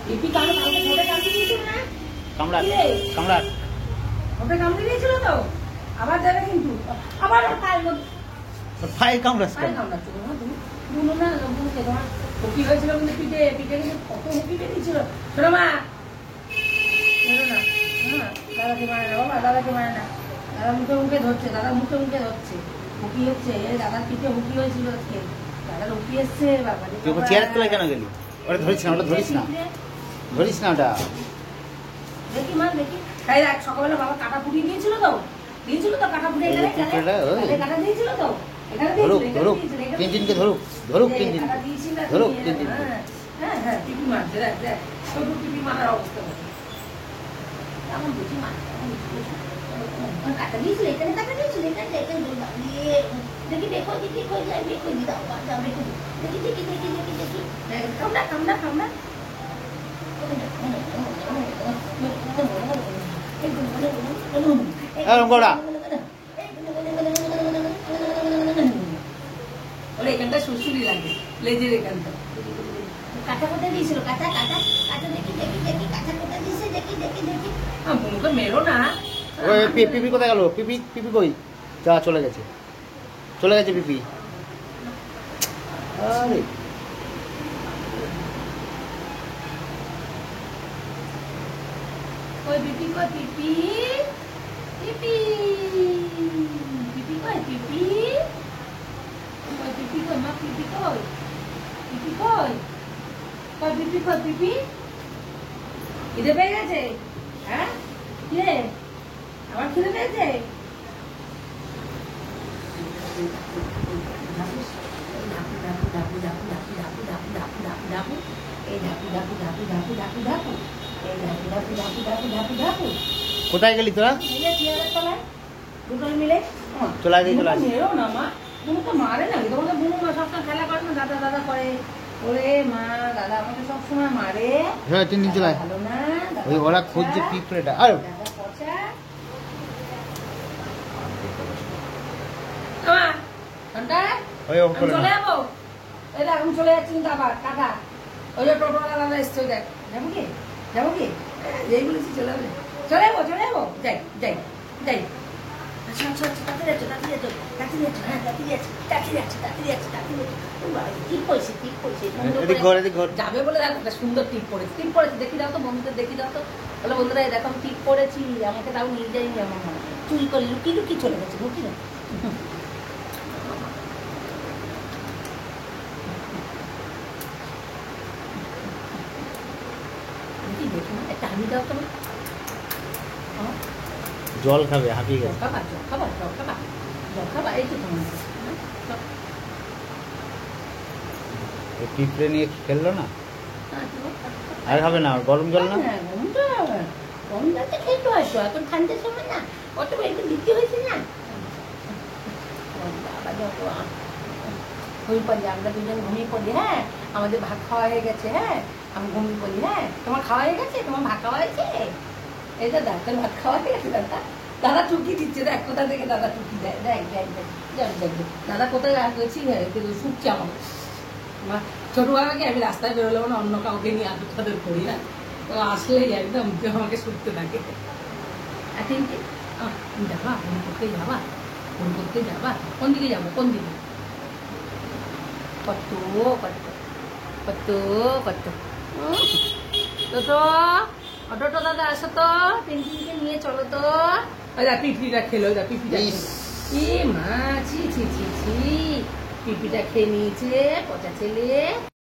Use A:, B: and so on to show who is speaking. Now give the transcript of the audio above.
A: পিপি কামড়ে কালকে ঠোঁটে কামড়ে দিয়েছিল না?
B: কামড়াট কামড়াট
A: ঠোঁটে কামড়ে দিয়েছিল তো, আবার যাবে কিন্তু আবার ওর পায়ের মধ্যে
B: পায়ে কামড়াস কেন?
A: কামড়াচ্ছিল না তুমি বুনো না বুনোকে তোমার হুকি হয়েছিল কিন্তু পিঠে পিঠে কিন্তু কত হুকি বেরিয়েছিল। শোনো মা, শোনো না, হ্যাঁ দাদাকে মারে না বাবা, দাদাকে মারে না, দাদা মুখে মুখে ধরছে, দাদা মুখে মুখে ধরছে, হুকি হচ্ছে, দাদার পিঠে হুকি হয়েছিল আজকে, দাদার হুকি এসছে বাবা।
B: তুই চেয়ার তোলা কেন গেলি? ওটা ধরিস না, ওটা ধরিস না, ধরিস না ওটা।
A: দেখি মা দেখি, তাই দেখ সকালবেলা বাবা কাটা ফুটিয়ে দিয়েছিল তো, দিয়েছিল তো কাটা ফুটিয়ে, এখানে কাটা দিয়েছিল তো, এখানে
B: ধরুক
A: দিয়েছিল,
B: ধরুক টিনটিনকে ধরুক, ধরুক টিনটিন, ধরুক টিনটিন।
A: হ্যাঁ হ্যাঁ টিপি মারছে, দেখ দেখ ছোট টিপি মারার অবস্থা কেমন বুঝি মার, কাটা দিয়েছিল, এখানে কাটা দিয়েছিল, এখানে দেখি দেখো দেখি কই যায়, দেখো দাও দাও দেখো, দেখি দেখি দেখি দেখি দেখি কামড়া কামড়া কামড়া এখানটা সুসুরি লাগে, লেজের এখানটা কাঁচা কোটা দিয়েছিল, কাঁচা কাঁচা কাঁচা দেখি দেখি দেখি কাঁচা কোটা দিয়েছে, দেখি দেখি দেখি মুখে মেরো না।
B: পিপি কোথায় গেল? পিপি পিপি কই? যা চলে গেছে, চলে গেছে পিপি। আরে
A: কই পিপি কই পিপি পিপি পিপি কই পিপি কই পিপি কই মা পিপি কই পিপি কই কই পিপি কই পিপি খিদে পেয়ে গেছে? হ্যাঁ খিদে আমার খিদে পেয়েছে?
B: কোথায় গেলি তোরা?
A: দুটোই মিলে
B: চলে আসি চলে আসি।
A: মেরো না মা, তুমি তো মারে না, তোমাকে বুনো মা সবসময় খেলা করে না, দাদা দাদা করে, ওরে মা দাদা আমাকে সবসময় মারে।
B: হ্যাঁ টিনটিন চলে আয়।
A: ভালো না
B: ওই ওরা খুঁজছে পিঁপড়েটা। আর
A: দাদা পচা ঘন্টা
B: ওই ও করে
A: চলে
B: না।
A: যাবো, এই দেখ আমি চলে যাচ্ছি কিন্তু আবার টাটা, ওই যে টোটোওয়ালা দাদা এসছে, ওই দেখ যাবো কি যাবো কি, যেই বলেছি চলে যাবে, চলে যাবো চলে যাবো, যাই যাই যাই। আচ্ছা আচ্ছা আচ্ছা তাড়াতাড়ি যাচ্ছ তাড়াতাড়ি যাচ্ছ তাড়াতাড়ি যাচ্ছ, হ্যাঁ তাড়াতাড়ি যাচ্ছি তাড়াতাড়ি যাচ্ছি তাড়াতাড়ি যাচ্ছি তাড়াতাড়ি যাচ্ছি, টিপ পড়েছে টিপ পড়েছে,
B: এদিক ঘর এদিক ঘর।
A: যাবে বলে দেখো একটা সুন্দর টিপ পড়েছে, টিপ পড়েছে দেখি দাও তো বন্ধুদের, দেখি দাও তো, বলে বন্ধুরা এই দেখো আমি টিপ পড়েছি, আমাকে তাও নিয়ে যায়নি আমার মা, চুরি করে লুকিয়ে লুকিয়ে চলে গেছে, লুকিয়ে না দেখি দেখি না একটা হামি দাও তোমার,
B: জল খাবে, হাঁপিয়ে গেছে।
A: জল খাবা জল খাবা জল খাবা, এই তো তোমার
B: পিঁপড়ে নিয়ে খেললো না আর হবে না, গরম জল না?
A: গরম জলটা খেতে হয়তো এখন ঠান্ডার সময় না, অত একটু দিতে হয়েছে না ঘুমিয়ে পড়ি, আমরা দুজন ঘুমিয়ে পড়ি। হ্যাঁ আমাদের ভাত খাওয়া হয়ে গেছে, হ্যাঁ আমি ঘুমিয়ে পড়ি। হ্যাঁ তোমার খাওয়া হয়ে গেছে, তোমার ভাত খাওয়া হয়েছে? এই দাদা তোর ভাত খাওয়া হয়ে গেছে? দাদা দাদা টুকি দিচ্ছে, দেখ কোথা থেকে দাদা টুকি দেয়, দেখ দেখ দেখ দেখ দাদা কোথায় গেছি শুকছে আমাকে, ছোটবেলাকে আমি রাস্তায় বেরোলে মানে অন্য কাউকে নিয়ে আদর টাদর করি না, তো আসলেই একদম আমাকে শুকতে থাকে। এখন কি যাবা ফোন করতে যাবা, ফোন করতে যাবা, কোন দিকে যাবো কোন দিকে, কত কত কত কত তো অটোটা দাদা আসো তো, টিনটিনকে নিয়ে চলো তো, পিপিটা খেলো, পিপিটা ই মা ছি ছি ছি ছি পিপিটা খেয়ে নিয়েছে পচা ছেলে।